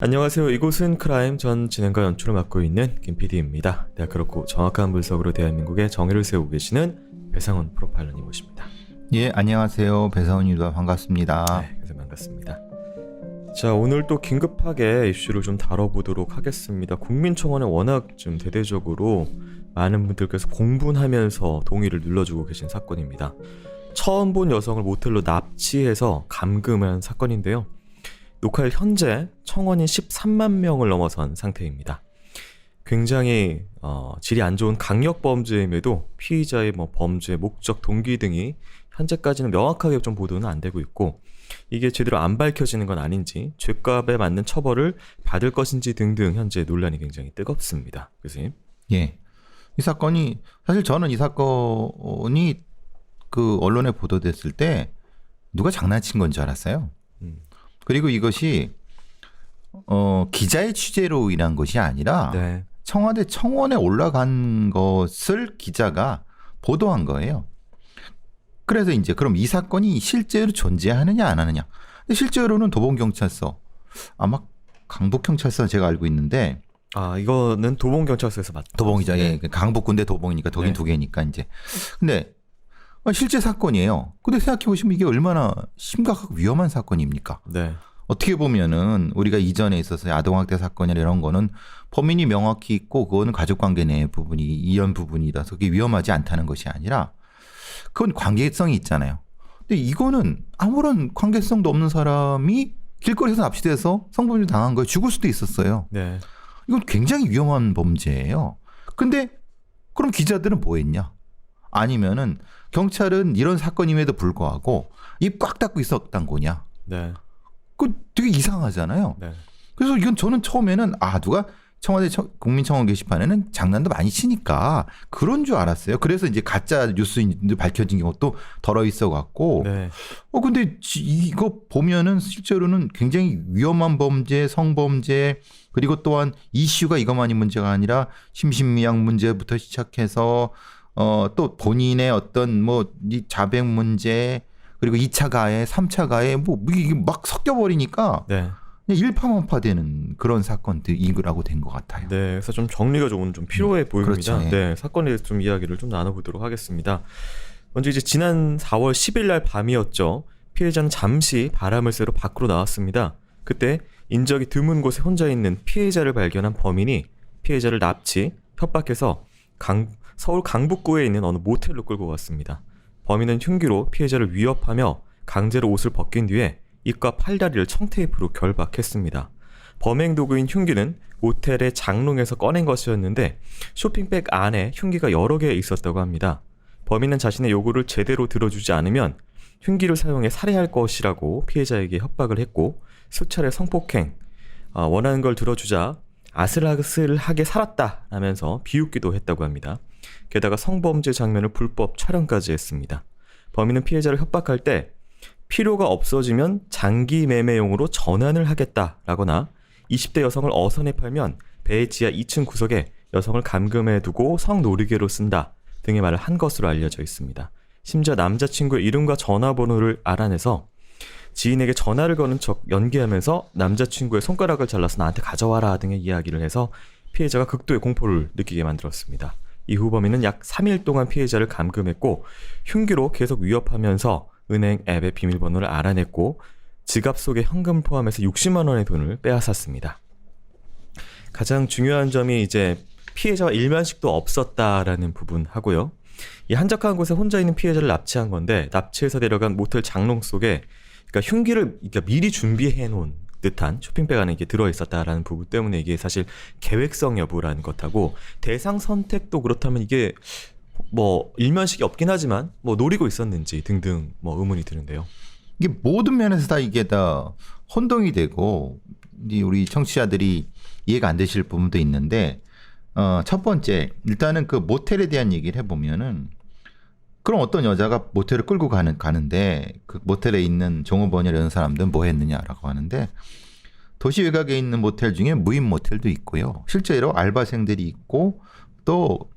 안녕하세요. 이곳은 크라임 전 진행과 연출을 맡고 있는 김 PD입니다. 네, 그렇고 정확한 분석으로 대한민국의 정의를 세우고 계시는 배상훈 프로파일러님 모십니다. 예, 안녕하세요. 배상훈입니다. 반갑습니다. 네, 그래서 반갑습니다. 자, 오늘 또 긴급하게 이슈를 좀 다뤄보도록 하겠습니다. 국민청원에 워낙 좀 대대적으로 많은 분들께서 공분하면서 동의를 눌러주고 계신 사건입니다. 처음 본 여성을 모텔로 납치해서 감금한 사건인데요. 녹화일 현재 청원인 13만 명을 넘어선 상태입니다. 굉장히 질이 안 좋은 강력범죄임에도 피의자의 범죄 목적, 동기 등이 현재까지는 명확하게 좀 보도는 안 되고 있고, 이게 제대로 안 밝혀지는 건 아닌지, 죄값에 맞는 처벌을 받을 것인지 등등 현재 논란이 굉장히 뜨겁습니다. 교수님. 예, 이 사건이 사실 저는 이 사건이 그 언론에 보도됐을 때 누가 장난친 건 줄 알았어요. 그리고 이것이 기자의 취재로 인한 것이 아니라 네. 청와대 청원에 올라간 것을 기자가 보도한 거예요. 그래서 이제 그럼 이 사건이 실제로 존재하느냐 안 하느냐. 근데 실제로는 도봉경찰서, 아마 강북경찰서 제가 알고 있는데, 이거는 도봉경찰서에서 맞죠. 도봉이죠. 네. 예, 강북군대 도봉이니까 거긴 네. 두 개니까 이제. 근데 실제 사건이에요. 근데 생각해 보시면 이게 얼마나 심각하고 위험한 사건입니까? 네. 어떻게 보면은 우리가 이전에 있어서 아동학대 사건이나 이런 거는 범인이 명확히 있고 그거는 가족관계 내 부분이 이런 부분이라서 그게 위험하지 않다는 것이 아니라 그건 관계성이 있잖아요. 근데 이거는 아무런 관계성도 없는 사람이 길거리에서 납치돼서 성범죄 당한 거예요. 죽을 수도 있었어요. 네. 이건 굉장히 위험한 범죄예요. 근데 그럼 기자들은 뭐 했냐? 아니면은 경찰은 이런 사건임에도 불구하고 입 꽉 닫고 있었던 거냐? 네. 그 되게 이상하잖아요. 네. 그래서 이건 저는 처음에는 누가 청와대 국민청원 게시판에는 장난도 많이 치니까 그런 줄 알았어요. 그래서 이제 가짜 뉴스인지 밝혀진 것도 덜어 있어 갖고. 네. 근데 이거 보면은 실제로는 굉장히 위험한 범죄, 성범죄, 그리고 또한 이슈가 이것만이 문제가 아니라 심신미약 문제부터 시작해서 또 본인의 어떤 이 자백 문제, 그리고 2차 가해, 3차 가해 이게 막 섞여버리니까 네. 일파만파되는 그런 사건들이라고 된 것 같아요. 네, 그래서 좀 정리가 좀 필요해 보입니다. 그렇죠. 예. 네, 사건에 대해서 좀 이야기를 좀 나눠보도록 하겠습니다. 먼저 이제 지난 4월 10일 날 밤이었죠. 피해자는 잠시 바람을 쐬러 밖으로 나왔습니다. 그때 인적이 드문 곳에 혼자 있는 피해자를 발견한 범인이 피해자를 납치, 협박해서 서울 강북구에 있는 어느 모텔로 끌고 갔습니다. 범인은 흉기로 피해자를 위협하며 강제로 옷을 벗긴 뒤에 입과 팔다리를 청테이프로 결박했습니다. 범행 도구인 흉기는 모텔의 장롱에서 꺼낸 것이었는데 쇼핑백 안에 흉기가 여러 개 있었다고 합니다. 범인은 자신의 요구를 제대로 들어주지 않으면 흉기를 사용해 살해할 것이라고 피해자에게 협박을 했고, 수차례 성폭행, 원하는 걸 들어주자 아슬아슬하게 살았다 라면서 비웃기도 했다고 합니다. 게다가 성범죄 장면을 불법 촬영까지 했습니다. 범인은 피해자를 협박할 때 필요가 없어지면 장기 매매용으로 전환을 하겠다라거나 20대 여성을 어선에 팔면 배 지하 2층 구석에 여성을 감금해 두고 성노리개로 쓴다 등의 말을 한 것으로 알려져 있습니다. 심지어 남자친구의 이름과 전화번호를 알아내서 지인에게 전화를 거는 척 연기하면서 남자친구의 손가락을 잘라서 나한테 가져와라 등의 이야기를 해서 피해자가 극도의 공포를 느끼게 만들었습니다. 이후 범인은 약 3일 동안 피해자를 감금했고 흉기로 계속 위협하면서 은행 앱의 비밀번호를 알아냈고 지갑 속에 현금 포함해서 60만 원의 돈을 빼앗았습니다. 가장 중요한 점이 이제 피해자와 일면식도 없었다라는 부분 하고요. 이 한적한 곳에 혼자 있는 피해자를 납치한 건데, 납치해서 데려간 모텔 장롱 속에 그러니까 흉기를 미리 준비해 놓은 듯한 쇼핑백 안에 이게 들어있었다라는 부분 때문에 이게 사실 계획성 여부라는 것하고, 대상 선택도 그렇다면 이게 일면식이 없긴 하지만 노리고 있었는지 등등 의문이 드는데요. 이게 모든 면에서 이게 다 혼동이 되고 우리 청취자들이 이해가 안 되실 부분도 있는데, 첫 번째 일단은 그 모텔에 대한 얘기를 해보면은, 그럼 어떤 여자가 모텔을 끌고 가는데 그 모텔에 있는 종업원이나 이런 사람들은 뭐 했느냐라고 하는데, 도시 외곽에 있는 모텔 중에 무인 모텔도 있고요. 실제로 알바생들이 있고 또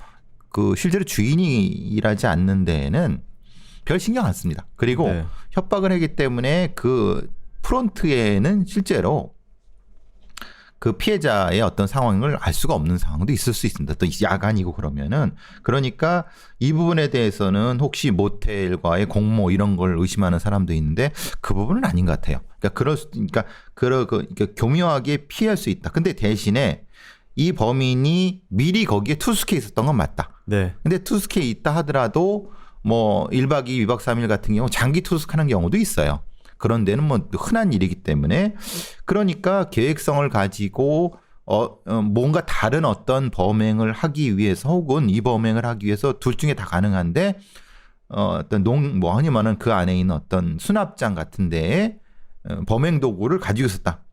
그 실제로 주인이 일하지 않는 데에는 별 신경 안 씁니다. 그리고 네. 협박을 하기 때문에 그 프론트에는 실제로 그 피해자의 어떤 상황을 알 수가 없는 상황도 있을 수 있습니다. 또 야간이고 그러면은 그러니까 이 부분에 대해서는 혹시 모텔과의 공모 이런 걸 의심하는 사람도 있는데 그 부분은 아닌 것 같아요. 그러니까 교묘하게 피할 수 있다. 근데 대신에 이 범인이 미리 거기에 투숙해 있었던 건 맞다. 네. 근데 투숙해 있다 하더라도 뭐 1박 2일, 2박 3일 같은 경우 장기 투숙하는 경우도 있어요. 그런 데는 뭐 흔한 일이기 때문에 그러니까 계획성을 가지고 뭔가 다른 어떤 범행을 하기 위해서 혹은 이 범행을 하기 위해서 둘 중에 다 가능한데 어떤 흔히 말하는 그 안에 있는 어떤 수납장 같은 데에 범행 도구를 가지고 있었다.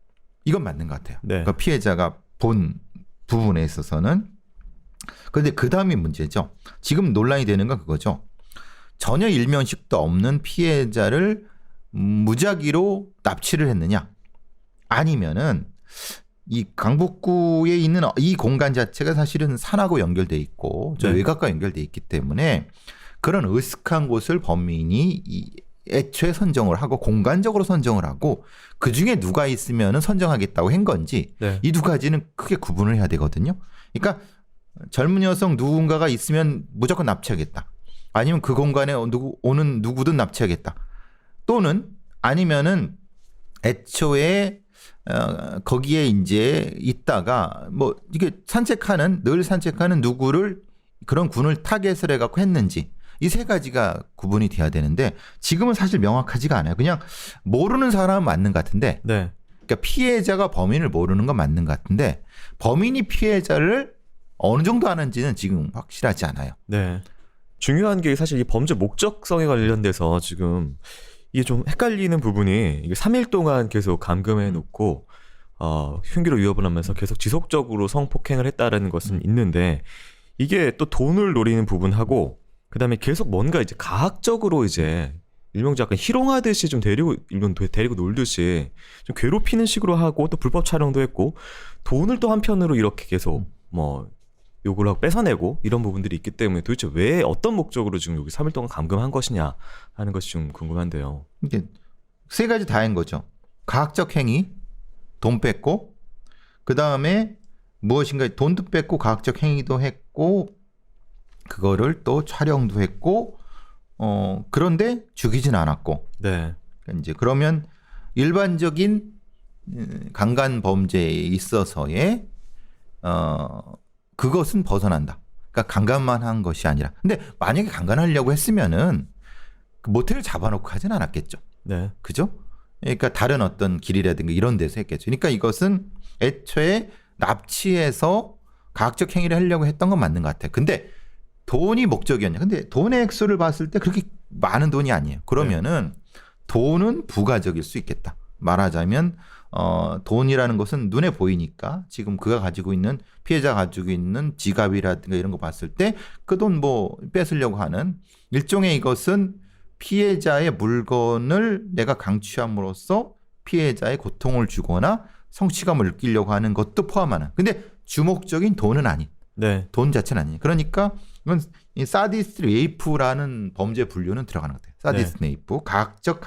이건 맞는 것 같아요. 네. 그러니까 피해자가 본 부분에 있어서는. 그런데 그 다음이 문제죠. 지금 논란이 되는 건 그거죠. 전혀 일면식도 없는 피해자를 무작위로 납치를 했느냐? 아니면은 이 강북구에 있는 이 공간 자체가 사실은 산하고 연결돼 있고 저 네. 외곽과 연결돼 있기 때문에 그런 으슥한 곳을 범인이 애초에 선정을 하고 공간적으로 선정을 하고 그 중에 누가 있으면은 선정하겠다고 한 건지 네. 이 두 가지는 크게 구분을 해야 되거든요. 그러니까 젊은 여성 누군가가 있으면 무조건 납치하겠다. 아니면 그 공간에 오는 누구든 납치하겠다. 또는 아니면은 애초에 거기에 이제 있다가 뭐 이게 늘 산책하는 누구를 그런 군을 타겟을 해갖고 했는지 이 세 가지가 구분이 돼야 되는데 지금은 사실 명확하지가 않아요. 그냥 모르는 사람은 맞는 것 같은데 네. 그러니까 피해자가 범인을 모르는 건 맞는 것 같은데 범인이 피해자를 어느 정도 아는지는 지금 확실하지 않아요. 네. 중요한 게 사실 이 범죄 목적성에 관련돼서 지금 이게 좀 헷갈리는 부분이 이게 3일 동안 계속 감금해 놓고 흉기로 위협을 하면서 계속 지속적으로 성폭행을 했다라는 것은 있는데 이게 또 돈을 노리는 부분하고 그다음에 계속 뭔가 이제 가학적으로 이제 일명적 약간 희롱하듯이 좀 데리고 놀듯이 좀 괴롭히는 식으로 하고 또 불법 촬영도 했고 돈을 또 한편으로 이렇게 계속 뭐 요구를 하고 뺏어내고 이런 부분들이 있기 때문에 도대체 왜 어떤 목적으로 지금 여기 3일 동안 감금한 것이냐 하는 것이 좀 궁금한데요. 이게 세 가지 다인 거죠. 가학적 행위, 돈 뺏고, 그 다음에 무엇인가 돈도 뺏고 가학적 행위도 했고, 그거를 또 촬영도 했고, 그런데 죽이진 않았고. 네. 이제 그러면 일반적인 강간 범죄에 있어서의 그것은 벗어난다. 그러니까 강간만 한 것이 아니라. 근데 만약에 강간하려고 했으면은 그 모텔을 잡아놓고 하진 않았겠죠. 네. 그죠? 그러니까 다른 어떤 길이라든가 이런 데서 했겠죠. 그러니까 이것은 애초에 납치해서 가학적 행위를 하려고 했던 건 맞는 것 같아요. 근데 돈이 목적이었냐. 근데 돈의 액수를 봤을 때 그렇게 많은 돈이 아니에요. 그러면은 돈은 부가적일 수 있겠다. 말하자면 돈이라는 것은 눈에 보이니까 지금 그가 가지고 있는 피해자가 가지고 있는 지갑이라든가 이런 거 봤을 때 그 돈 뭐 뺏으려고 하는 일종의 이것은 피해자의 물건을 내가 강취함으로써 피해자의 고통을 주거나 성취감을 느끼려고 하는 것도 포함하는. 근데 주목적인 돈은 아닌. 네. 돈 자체는 아니에요. 그러니까 이건 이 사디스트 레이프라는 범죄 분류는 들어가는 것 같아요. 사디스트 레이프, 가학적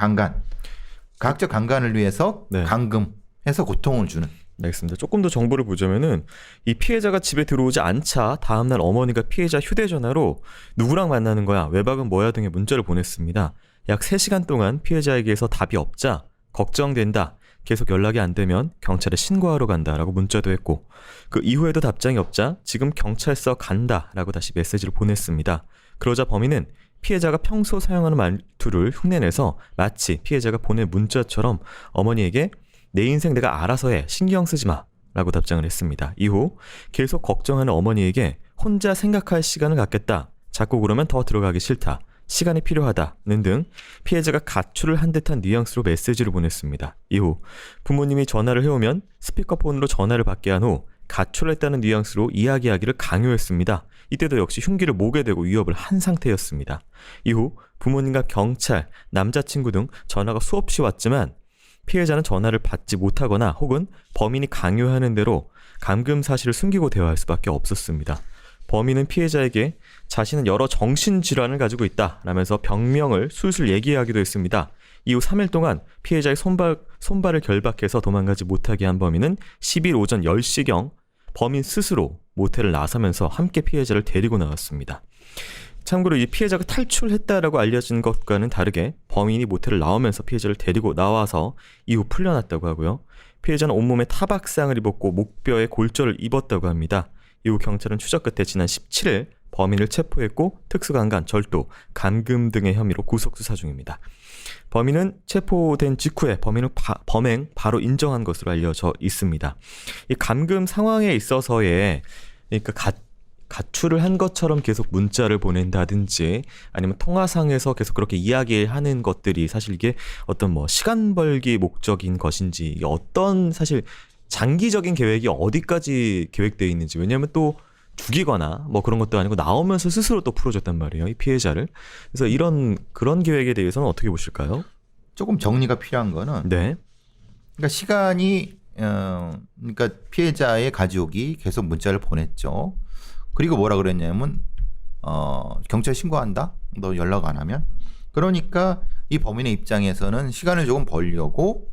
강간을 위해서 네. 감금해서 고통을 주는. 네, 알겠습니다. 조금 더 정보를 보자면은 이 피해자가 집에 들어오지 않자 다음날 어머니가 피해자 휴대전화로 누구랑 만나는 거야, 외박은 뭐야 등의 문자를 보냈습니다. 약 3시간 동안 피해자에게서 답이 없자 걱정된다, 계속 연락이 안 되면 경찰에 신고하러 간다라고 문자도 했고 그 이후에도 답장이 없자 지금 경찰서 간다라고 다시 메시지를 보냈습니다. 그러자 범인은 피해자가 평소 사용하는 말투를 흉내내서 마치 피해자가 보낸 문자처럼 어머니에게 내 인생 내가 알아서 해, 신경 쓰지 마 라고 답장을 했습니다. 이후 계속 걱정하는 어머니에게 혼자 생각할 시간을 갖겠다, 자꾸 그러면 더 들어가기 싫다, 시간이 필요하다는 등 피해자가 가출을 한 듯한 뉘앙스로 메시지를 보냈습니다. 이후 부모님이 전화를 해오면 스피커폰으로 전화를 받게 한 후 가출했다는 뉘앙스로 이야기하기를 강요했습니다. 이때도 역시 흉기를 목에 대고 위협을 한 상태였습니다. 이후 부모님과 경찰, 남자친구 등 전화가 수없이 왔지만 피해자는 전화를 받지 못하거나 혹은 범인이 강요하는 대로 감금 사실을 숨기고 대화할 수밖에 없었습니다. 범인은 피해자에게 자신은 여러 정신질환을 가지고 있다 라면서 병명을 술술 얘기하기도 했습니다. 이후 3일 동안 피해자의 손발을 결박해서 도망가지 못하게 한 범인은 10일 오전 10시경 범인 스스로 모텔을 나서면서 함께 피해자를 데리고 나왔습니다. 참고로 이 피해자가 탈출했다라고 알려진 것과는 다르게 범인이 모텔을 나오면서 피해자를 데리고 나와서 이후 풀려났다고 하고요. 피해자는 온몸에 타박상을 입었고 목뼈에 골절을 입었다고 합니다. 이후 경찰은 추적 끝에 지난 17일 범인을 체포했고 특수강간, 절도, 감금 등의 혐의로 구속 수사 중입니다. 범인은 체포된 직후에 범행 바로 인정한 것으로 알려져 있습니다. 이 감금 상황에 있어서의 그러니까 가출을 한 것처럼 계속 문자를 보낸다든지 아니면 통화상에서 계속 그렇게 이야기하는 것들이 사실 이게 어떤 뭐 시간 벌기 목적인 것인지 이게 어떤 사실 장기적인 계획이 어디까지 계획되어 있는지 왜냐하면 또 죽이거나 뭐 그런 것도 아니고 나오면서 스스로 또 풀어줬단 말이에요. 이 피해자를. 그래서 그런 계획에 대해서는 어떻게 보실까요? 조금 정리가 필요한 거는 네. 그러니까 시간이 그러니까 피해자의 가족이 계속 문자를 보냈죠. 그리고 뭐라 그랬냐면 경찰 신고한다. 너 연락 안 하면. 그러니까 이 범인의 입장에서는 시간을 조금 벌려고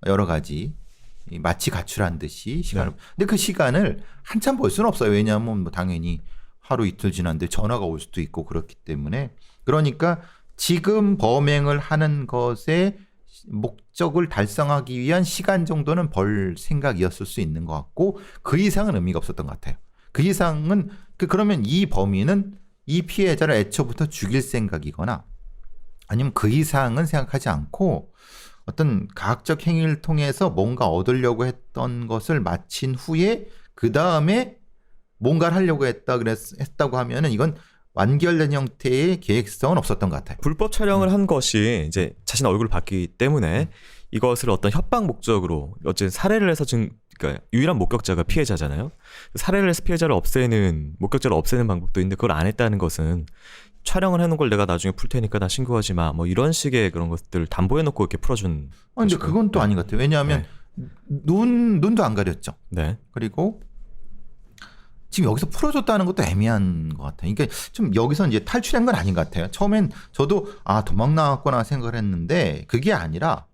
여러 가지 마치 가출한 듯이 시간을. 네. 근데 그 시간을 한참 벌 수는 없어요. 왜냐하면 뭐 당연히 하루 이틀 지났는데 전화가 올 수도 있고 그렇기 때문에. 그러니까 지금 범행을 하는 것의 목적을 달성하기 위한 시간 정도는 벌 생각이었을 수 있는 것 같고 그 이상은 의미가 없었던 것 같아요. 그 이상은 그러면 이 범인은 이 피해자를 애초부터 죽일 생각이거나 아니면 그 이상은 생각하지 않고 어떤 가학적 행위를 통해서 뭔가 얻으려고 했던 것을 마친 후에 그 다음에 뭔가를 하려고 했다고 하면은 이건 완결된 형태의 계획성은 없었던 것 같아요. 불법 촬영을 한 것이 이제 자신의 얼굴을 봤기 때문에 이것을 어떤 협박 목적으로 어쨌든 살해를 해서 그러니까 유일한 목격자가 피해자잖아요. 살해를 해서 목격자를 없애는 방법도 있는데 그걸 안 했다는 것은 촬영을 해놓은 걸 내가 나중에 풀 테니까 나 신고하지 마. 뭐 이런 식의 그런 것들을 담보해놓고 이렇게 풀어준. 근데 그건 또 아닌 것 같아요. 왜냐하면 눈도 안 가렸죠. 네. 그리고 지금 여기서 풀어줬다는 것도 애매한 것 같아요. 그러니까 좀 여기서 이제 탈출한 건 아닌 것 같아요. 처음엔 저도 도망 나왔구나 생각을 했는데 그게 아니라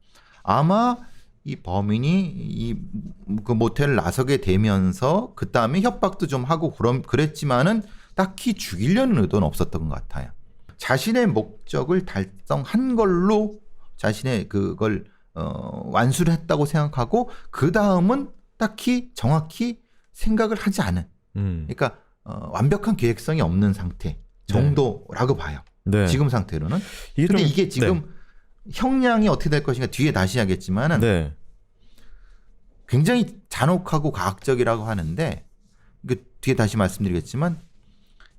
아마 이 범인이 그 모텔을 나서게 되면서 그 다음에 협박도 좀 하고 그랬지만은 딱히 죽이려는 의도는 없었던 것 같아요. 자신의 목적을 달성한 걸로 자신의 그걸 완수를 했다고 생각하고 그 다음은 딱히 정확히 생각을 하지 않은. 그러니까 완벽한 계획성이 없는 상태 정도라고 봐요. 네. 지금 상태로는. 근데 이게 지금 형량이 어떻게 될 것인가 뒤에 다시 하겠지만은 네. 굉장히 잔혹하고 가학적이라고 하는데 그 뒤에 다시 말씀드리겠지만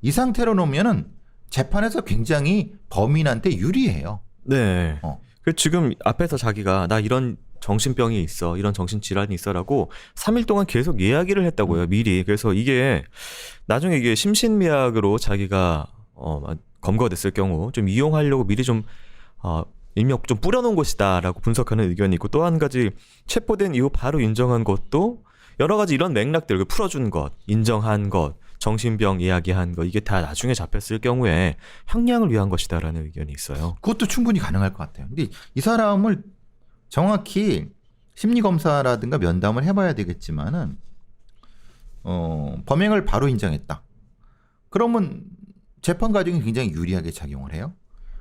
이 상태로 놓으면은 재판에서 굉장히 범인한테 유리해요. 네. 그 지금 앞에서 자기가 나 이런 정신병이 있어, 이런 정신질환이 있어라고 3일 동안 계속 이야기를 했다고요, 미리. 그래서 이게 나중에 이게 심신미약으로 자기가 검거가 됐을 경우 좀 이용하려고 미리 좀 인명 좀 뿌려놓은 것이다라고 분석하는 의견이 있고 또 한 가지 체포된 이후 바로 인정한 것도 여러 가지 이런 맥락들 풀어준 것, 인정한 것, 정신병 이야기한 거 이게 다 나중에 잡혔을 경우에 형량을 위한 것이다라는 의견이 있어요. 그것도 충분히 가능할 것 같아요. 근데 이 사람을 정확히 심리검사라든가 면담을 해봐야 되겠지만은 범행을 바로 인정했다. 그러면 재판 과정이 굉장히 유리하게 작용을 해요.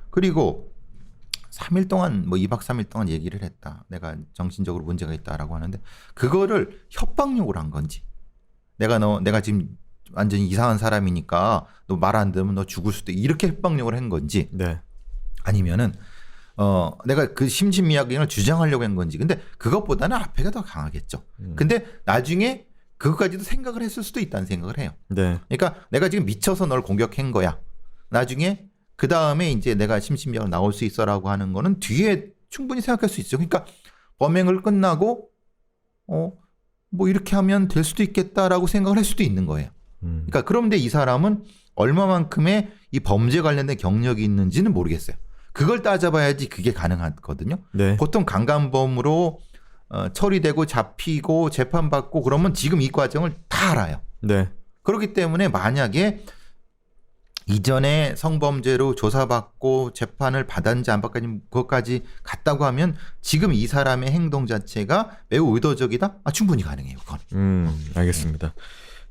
그리고 3일 동안 2박 3일 동안 얘기를 했다. 내가 정신적으로 문제가 있다라고 하는데 그거를 협박용으로 한 건지 내가 지금 완전히 이상한 사람이니까 너 말 안 들으면 너 죽을 수도 있다. 이렇게 협박용으로 한 건지 네. 아니면은 내가 그 심신미약을 주장하려고 한 건지. 근데 그것보다는 앞에가 더 강하겠죠. 근데 나중에 그것까지도 생각을 했을 수도 있다는 생각을 해요. 네. 그러니까 내가 지금 미쳐서 널 공격한 거야. 나중에 그 다음에 이제 내가 심신미약으로 나올 수 있어라고 하는 거는 뒤에 충분히 생각할 수 있죠. 그러니까 범행을 끝나고 뭐 이렇게 하면 될 수도 있겠다라고 생각을 할 수도 있는 거예요. 그러니까 그런데 이 사람은 얼마만큼의 이 범죄 관련된 경력이 있는지는 모르겠어요. 그걸 따져봐야지 그게 가능하거든요. 네. 보통 강간범으로 처리되고 잡히고 재판받고 그러면 지금 이 과정을 다 알아요. 네. 그렇기 때문에 만약에 이전에 성범죄로 조사받고 재판을 받았는지 안 받았는지 그것까지 갔다고 하면 지금 이 사람의 행동 자체가 매우 의도적이다? 충분히 가능해요. 그건. 알겠습니다.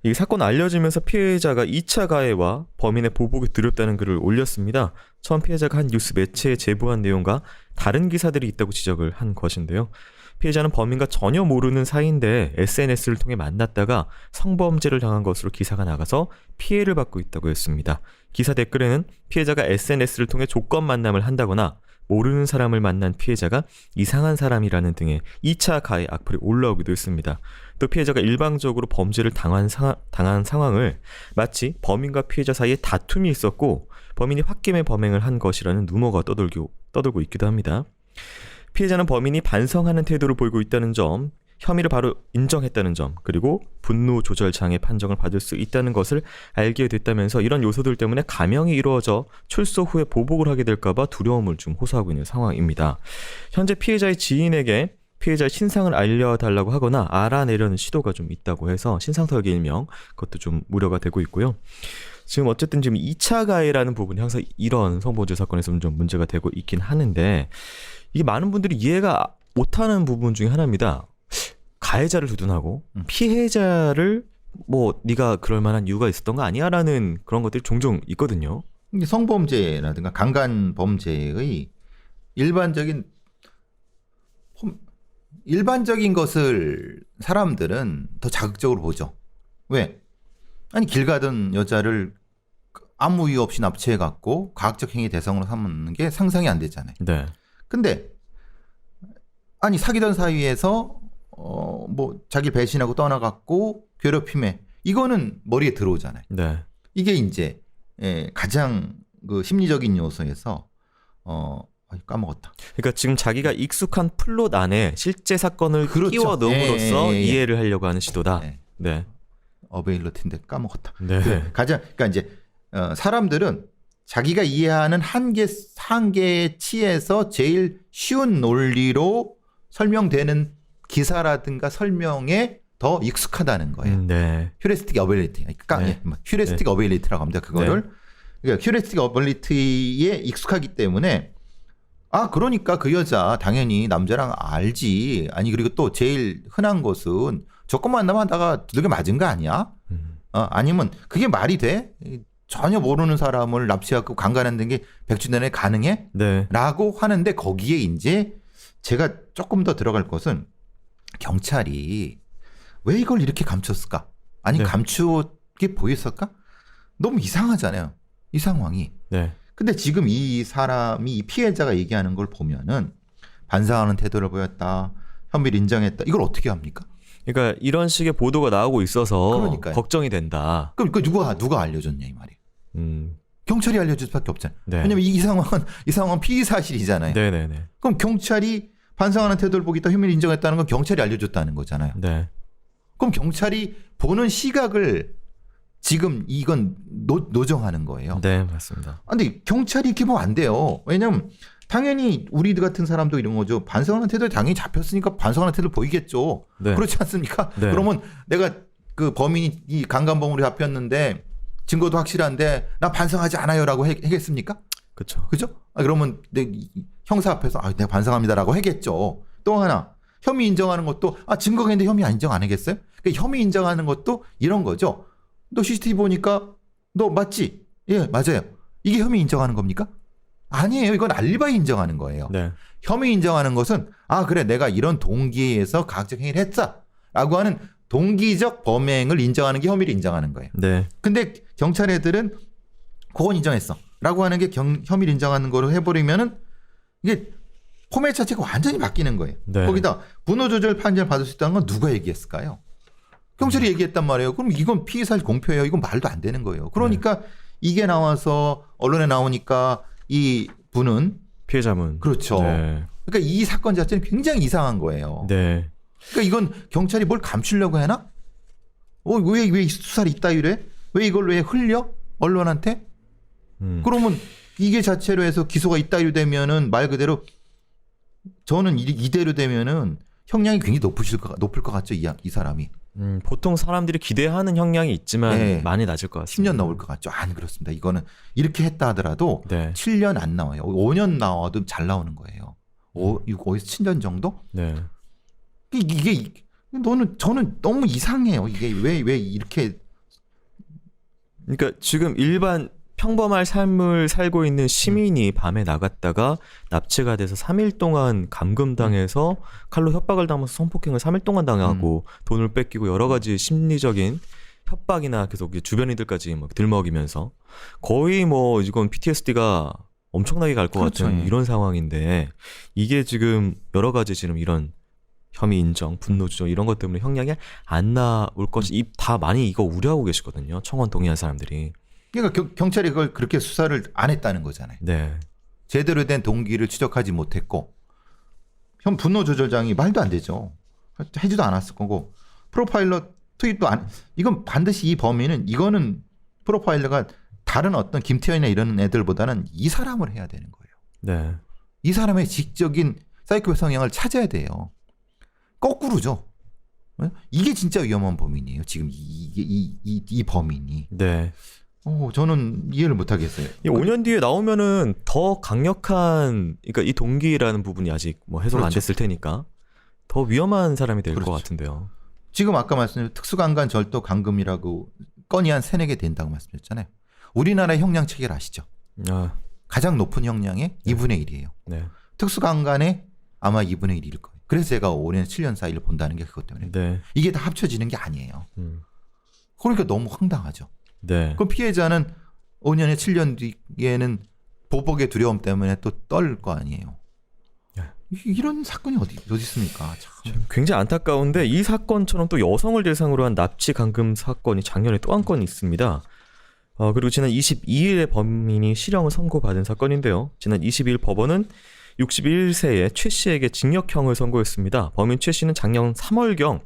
이 사건 알려지면서 피해자가 2차 가해와 범인의 보복이 두렵다는 글을 올렸습니다. 처음 피해자가 한 뉴스 매체에 제보한 내용과 다른 기사들이 있다고 지적을 한 것인데요. 피해자는 범인과 전혀 모르는 사이인데 SNS를 통해 만났다가 성범죄를 당한 것으로 기사가 나가서 피해를 받고 있다고 했습니다. 기사 댓글에는 피해자가 SNS를 통해 조건 만남을 한다거나 모르는 사람을 만난 피해자가 이상한 사람이라는 등의 2차 가해 악플이 올라오기도 했습니다. 또 피해자가 일방적으로 범죄를 당한 상황을 마치 범인과 피해자 사이에 다툼이 있었고 범인이 홧김에 범행을 한 것이라는 루머가 떠돌고 있기도 합니다. 피해자는 범인이 반성하는 태도를 보이고 있다는 점, 혐의를 바로 인정했다는 점, 그리고 분노 조절 장애 판정을 받을 수 있다는 것을 알게 됐다면서 이런 요소들 때문에 감형이 이루어져 출소 후에 보복을 하게 될까봐 두려움을 좀 호소하고 있는 상황입니다. 현재 피해자의 지인에게 피해자의 신상을 알려달라고 하거나 알아내려는 시도가 좀 있다고 해서 신상설계 일명 그것도 좀 우려가 되고 있고요. 지금 어쨌든 지금 2차 가해라는 부분이 항상 이런 성범죄 사건에서는 좀 문제가 되고 있긴 하는데 이게 많은 분들이 이해가 못하는 부분 중에 하나입니다. 가해자를 두둔하고 피해자를 뭐 네가 그럴 만한 이유가 있었던 거 아니야라는 그런 것들이 종종 있거든요. 성범죄라든가 강간 범죄의 일반적인 것을 사람들은 더 자극적으로 보죠. 왜? 아니 길 가던 여자를 아무 이유 없이 납치해갖고 과학적 행위 대상으로 삼는 게 상상이 안 되잖아요. 네. 근데 아니 사귀던 사이에서 뭐 자기 배신하고 떠나갔고 괴롭힘에 이거는 머리에 들어오잖아요. 네. 이게 이제 가장 그 심리적인 요소에서 까먹었다. 그러니까 지금 자기가 익숙한 플롯 안에 실제 사건을 그렇죠. 끼워 넣음으로써 예. 이해를 하려고 하는 시도다. 네. 네. 어베일러티인데 까먹었다. 네. 그러니까 이제 사람들은 자기가 이해하는 한계에 치에서 제일 쉬운 논리로 설명되는 기사라든가 설명에 더 익숙하다는 거예요. 네. 휴리스틱 어빌리티. 네. 휴리스틱 어빌리티라고 합니다. 그거를. 그러니까 휴리스틱 어빌리티에 익숙하기 때문에 그러니까 그 여자 당연히 남자랑 알지. 아니 그리고 또 제일 흔한 것은 조건 만나면 하다가 두들겨 맞은 거 아니야? 아니면 그게 말이 돼? 전혀 모르는 사람을 납치하고 강간한다는 게 100주 내내 가능해? 네. 라고 하는데 거기에 이제 제가 조금 더 들어갈 것은 경찰이 왜 이걸 이렇게 감췄을까? 아니 네. 감추게 보였을까? 너무 이상하잖아요. 이 상황이. 네. 근데 지금 이 사람이 이 피해자가 얘기하는 걸 보면은 반성하는 태도를 보였다. 혐의를 인정했다. 이걸 어떻게 합니까? 그러니까 이런 식의 보도가 나오고 있어서 그러니까요. 걱정이 된다. 그럼 누가 알려줬냐 이 말이에요. 경찰이 알려줄 수밖에 없잖아요. 네. 왜냐면 이 상황은 피의 사실이잖아요. 네네네. 그럼 경찰이 반성하는 태도를 보기다 혐의를 인정했다는 건 경찰이 알려줬다는 거잖아요. 네. 그럼 경찰이 보는 시각을 지금 이건 노정하는 거예요. 네, 맞습니다. 근데 경찰이 이렇게 보면 안 돼요. 왜냐면 당연히 우리 같은 사람도 이런 거죠. 반성하는 태도 당연히 잡혔으니까 반성하는 태도 보이겠죠. 네. 그렇지 않습니까? 네. 그러면 내가 그 범인이 이 강간범으로 잡혔는데 증거도 확실한데 나 반성하지 않아요라고 하겠습니까? 그렇죠. 그죠? 그러면 형사 앞에서 내가 반성합니다라고 하겠죠. 또 하나 혐의 인정하는 것도 증거가 있는데 혐의 인정 안 하겠어요? 그러니까 혐의 인정하는 것도 이런 거죠. 너 CCTV 보니까 너 맞지? 예, 맞아요. 이게 혐의 인정하는 겁니까? 아니에요. 이건 알리바이 인정하는 거예요. 네. 혐의 인정하는 것은 그래 내가 이런 동기에서 가학적 행위를 했다라고 하는 동기적 범행을 인정하는 게 혐의를 인정하는 거예요. 네. 근데 경찰 애들은 그건 인정했어 라고 하는 게 혐의를 인정하는 거로 해버리면은 이게 포맷 자체가 완전히 바뀌는 거예요. 네. 거기다 분노 조절 판정을 받을 수 있다는 건 누가 얘기했을까요? 경찰이 얘기했단 말이에요. 그럼 이건 피의사실 공표예요. 이건 말도 안 되는 거예요. 그러니까 이게 나와서 언론에 나오니까 이 분은 피해자문. 그렇죠. 네. 그러니까 이 사건 자체는 굉장히 이상한 거예요. 네. 그러니까 이건 경찰이 뭘 감추려고 하나? 왜 수사를 이따위래? 왜 이걸 왜 흘려? 언론한테? 그러면 이게 자체로 해서 기소가 이따위로 되면은 말 그대로 저는 이대로 되면은 형량이 굉장히 높을 것 같죠. 이 사람이. 보통 사람들이 기대하는 형량이 있지만 네. 많이 낮을 것 같습니다. 10년 넘을 것 같죠? 안 그렇습니다. 이거는 이렇게 했다 하더라도 네. 7년 안 나와요. 5년 나와도 잘 나오는 거예요. 5에서 7년 정도? 네. 이게 저는 너무 이상해요. 이게 왜 이렇게 그러니까 지금 일반 평범한 삶을 살고 있는 시민이 밤에 나갔다가 납치가 돼서 3일 동안 감금당해서 칼로 협박을 당하면서 성폭행을 3일 동안 당하고 돈을 뺏기고 여러 가지 심리적인 협박이나 계속 주변인들까지 막 들먹이면서 거의 뭐 이건 PTSD가 엄청나게 갈 것 그렇죠. 같은 예. 이런 상황인데 이게 지금 여러 가지 지금 이런 혐의 인정, 분노 조정 이런 것 때문에 형량이 안 나올 것이 다 많이 이거 우려하고 계시거든요. 청원 동의한 사람들이. 그러니까 경찰이 그걸 그렇게 수사를 안 했다는 거잖아요. 네. 제대로 된 동기를 추적하지 못했고 현 분노 조절장이 말도 안 되죠. 해지도 않았을 거고 프로파일러 투입도 안. 이건 반드시 이 범인은 이거는 프로파일러가 다른 어떤 김태현이나 이런 애들보다는 이 사람을 해야 되는 거예요. 네. 이 사람의 직접인 사이코 성향을 찾아야 돼요. 거꾸로죠. 이게 진짜 위험한 범인이에요. 지금 이 범인이. 네. 저는 이해를 못 하겠어요. 이 5년 뒤에 나오면은 더 강력한, 그러니까 이 동기라는 부분이 아직 뭐 해소가 안 그렇죠. 됐을 테니까 더 위험한 사람이 될 것 그렇죠. 같은데요. 지금 아까 말씀드린 특수강간 절도 강금이라고 건이 한 3-4개 된다고 말씀드렸잖아요. 우리나라의 형량 체계를 아시죠? 아, 가장 높은 형량의 2분의 1이에요. 네. 특수강간의 아마 2분의 1일 거예요. 그래서 제가 5년, 7년 사이를 본다는 게 그것 때문에. 네. 이게 다 합쳐지는 게 아니에요. 음. 그러니까 너무 황당하죠. 네. 그럼 피해자는 5년에 7년 뒤에는 보복의 두려움 때문에 또 떨 거 아니에요. 네. 이런 사건이 어디 있습니까? 참. 굉장히 안타까운데 이 사건처럼 또 여성을 대상으로 한 납치 감금 사건이 작년에 또 한 건 있습니다. 그리고 지난 22일에 범인이 실형을 선고받은 사건인데요. 지난 22일 법원은 61세의 최 씨에게 징역형을 선고했습니다. 범인 최 씨는 작년 3월경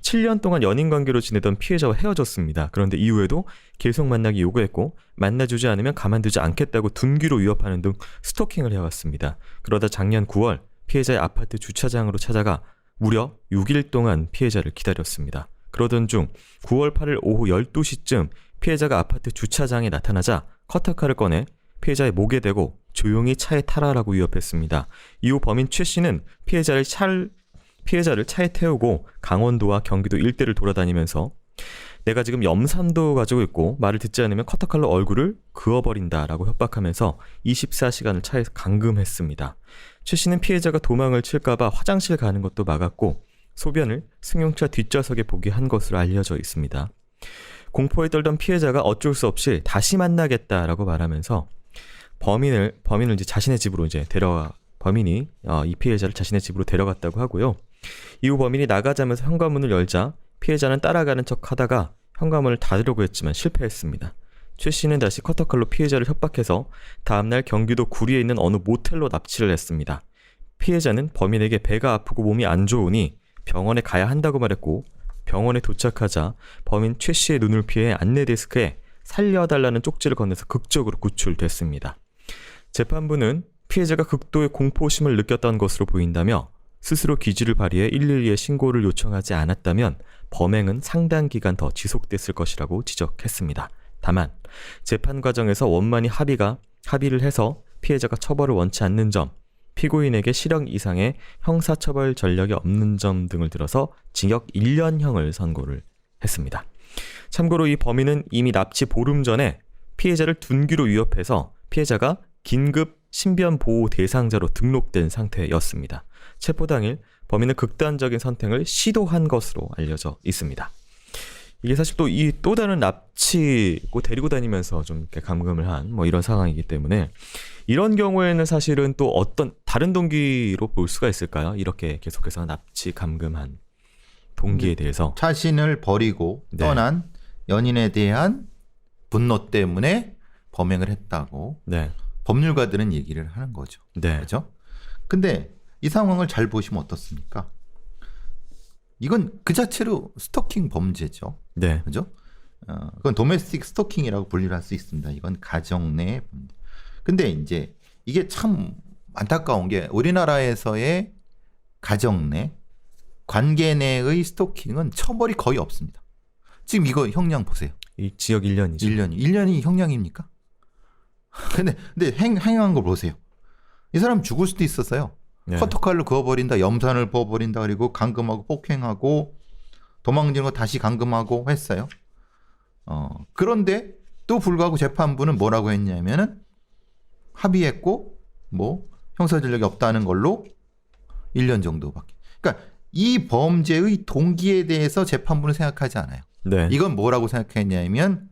7년 동안 연인 관계로 지내던 피해자와 헤어졌습니다. 그런데 이후에도 계속 만나기 요구했고 만나주지 않으면 가만두지 않겠다고 둔기로 위협하는 등 스토킹을 해왔습니다. 그러다 작년 9월 피해자의 아파트 주차장으로 찾아가 무려 6일 동안 피해자를 기다렸습니다. 그러던 중 9월 8일 오후 12시쯤 피해자가 아파트 주차장에 나타나자 커터칼을 꺼내 피해자의 목에 대고 조용히 차에 타라라고 위협했습니다. 이후 범인 최 씨는 피해자를 차에 태우고 강원도와 경기도 일대를 돌아다니면서 내가 지금 염산도 가지고 있고 말을 듣지 않으면 커터칼로 얼굴을 그어버린다라고 협박하면서 24시간을 차에서 감금했습니다. 최 씨는 피해자가 도망을 칠까봐 화장실 가는 것도 막았고 소변을 승용차 뒷좌석에 보게 한 것으로 알려져 있습니다. 공포에 떨던 피해자가 어쩔 수 없이 다시 만나겠다라고 말하면서 범인을 이제 자신의 집으로 이제 범인이 이 피해자를 자신의 집으로 데려갔다고 하고요. 이후 범인이 나가자면서 현관문을 열자 피해자는 따라가는 척 하다가 현관문을 닫으려고 했지만 실패했습니다. 최 씨는 다시 커터칼로 피해자를 협박해서 다음날 경기도 구리에 있는 어느 모텔로 납치를 했습니다. 피해자는 범인에게 배가 아프고 몸이 안 좋으니 병원에 가야 한다고 말했고 병원에 도착하자 범인 최 씨의 눈을 피해 안내 데스크에 살려달라는 쪽지를 건네서 극적으로 구출됐습니다. 재판부는 피해자가 극도의 공포심을 느꼈던 것으로 보인다며 스스로 기지를 발휘해 112에 신고를 요청하지 않았다면 범행은 상당 기간 더 지속됐을 것이라고 지적했습니다. 다만 재판 과정에서 원만히 합의를 해서 피해자가 처벌을 원치 않는 점, 피고인에게 실형 이상의 형사처벌 전력이 없는 점 등을 들어서 징역 1년형을 선고를 했습니다. 참고로 이 범인은 이미 납치 보름 전에 피해자를 둔기로 위협해서 피해자가 긴급 신변 보호 대상자로 등록된 상태였습니다. 체포 당일 범인은 극단적인 선택을 시도한 것으로 알려져 있습니다. 이게 사실 또 다른 납치고 데리고 다니면서 좀 이렇게 감금을 한 뭐 이런 상황이기 때문에 이런 경우에는 사실은 또 어떤 다른 동기로 볼 수가 있을까요? 이렇게 계속해서 납치 감금한 동기에 대해서 자신을 버리고 네. 떠난 연인에 대한 분노 때문에 범행을 했다고 네. 법률가들은 얘기를 하는 거죠. 네. 그렇죠? 근데 이 상황을 잘 보시면 어떻습니까? 이건 그 자체로 스토킹 범죄죠. 네. 그죠? 그건 도메스틱 스토킹이라고 분류를 할 수 있습니다. 이건 가정 내. 근데 이제 이게 참 안타까운 게 우리나라에서의 가정 내 관계 내의 스토킹은 처벌이 거의 없습니다. 지금 이거 형량 보세요. 이 지역 1년이죠. 1년이 형량입니까? 근데 행한 걸 보세요. 이 사람 죽을 수도 있었어요. 네. 커터칼로 그어버린다, 염산을 부어버린다, 그리고 감금하고 폭행하고 도망치는 거 다시 감금하고 했어요. 그런데 또 불구하고 재판부는 뭐라고 했냐면은 합의했고 뭐 형사전력이 없다는 걸로 1년 정도밖에. 그러니까 이 범죄의 동기에 대해서 재판부는 생각하지 않아요. 네. 이건 뭐라고 생각했냐면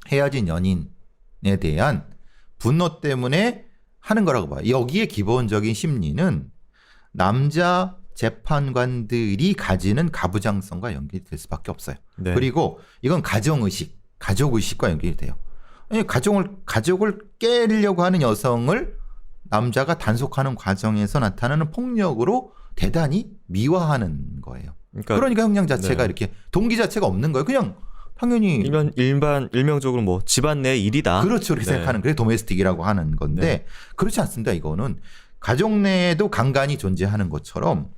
헤어진 연인에 대한 분노 때문에 하는 거라고 봐요. 여기에 기본적인 심리는 남자 재판관들이 가지는 가부장성과 연결이 될 수밖에 없어요. 네. 그리고 이건 가정의식, 가족의식과 연결이 돼요. 아니, 가족을 깨려고 하는 여성을 남자가 단속하는 과정에서 나타나는 폭력으로 대단히 미화하는 거예요. 그러니까 형량 자체가 네. 이렇게 동기 자체가 없는 거예요. 그냥 당연히 일명적으로 뭐 집안 내 일이다. 그렇죠. 이렇게 네. 생각하는 그게 도메스틱이라고 하는 건데 네. 그렇지 않습니다. 이거는 가족 내에도 강간이 존재하는 것처럼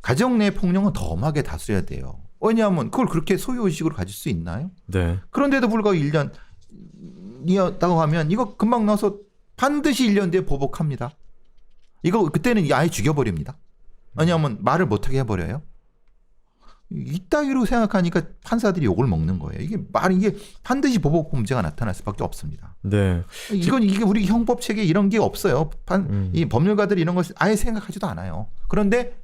가족 내 폭력은 더 엄하게 다스려야 돼요. 왜냐하면 그걸 그렇게 소유의식으로 가질 수 있나요? 네. 그런데도 불구하고 1년이었다고 하면 이거 금방 나서 반드시 1년 뒤에 보복합니다. 이거 그때는 아예 죽여버립니다. 왜냐하면 말을 못하게 해버려요. 이따위로 생각하니까 판사들이 욕을 먹는 거예요. 이게 반드시 보복 범죄가 나타날 수밖에 없습니다. 네. 이게 우리 형법 체계에 이런 게 없어요. 이 법률가들이 이런 것을 아예 생각하지도 않아요. 그런데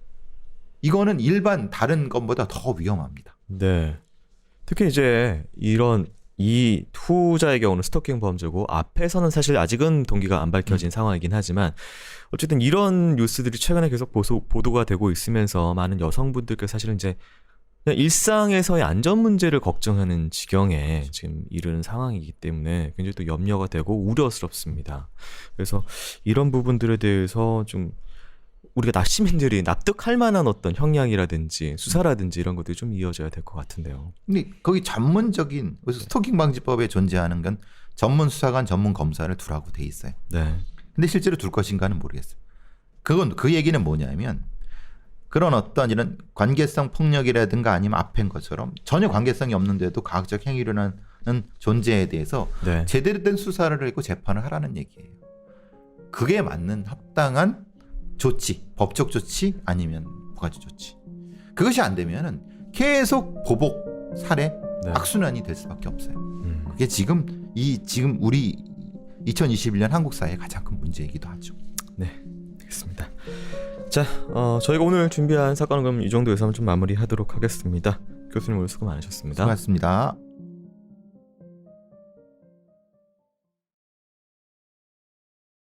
이거는 일반 다른 것보다 더 위험합니다. 네. 특히 이제 이 후자의 경우는 스토킹 범죄고 앞에서는 사실 아직은 동기가 안 밝혀진 상황이긴 하지만 어쨌든 이런 뉴스들이 최근에 계속 보도가 되고 있으면서 많은 여성분들께서 사실은 이제 그냥 일상에서의 안전 문제를 걱정하는 지경에 지금 이르는 상황이기 때문에 굉장히 또 염려가 되고 우려스럽습니다. 그래서 이런 부분들에 대해서 좀 우리가 시민들이 납득할 만한 어떤 형량이라든지 수사라든지 이런 것들이 좀 이어져야 될 것 같은데요. 근데 거기 전문적인 스토킹 방지법에 존재하는 건 전문 수사관, 전문 검사를 두라고 돼 있어요. 네. 근데 실제로 둘 것인가는 모르겠어요. 그 얘기는 뭐냐면 그런 어떤 이런 관계성 폭력이라든가 아니면 앞엔 것처럼 전혀 관계성이 없는데도 가학적 행위를 하는 존재에 대해서 네. 제대로 된 수사를 하고 재판을 하라는 얘기예요. 그게 맞는 합당한 조치, 법적 조치 아니면 부가지 조치. 그것이 안 되면은 계속 보복, 살해, 네. 악순환이 될 수밖에 없어요. 그게 지금 우리 2021년 한국 사회의 가장 큰 문제이기도 하죠. 네, 알겠습니다. 자, 저희가 오늘 준비한 사건은 그럼 이 정도에서 좀 마무리하도록 하겠습니다. 교수님 오늘 수고 많으셨습니다. 수고하셨습니다.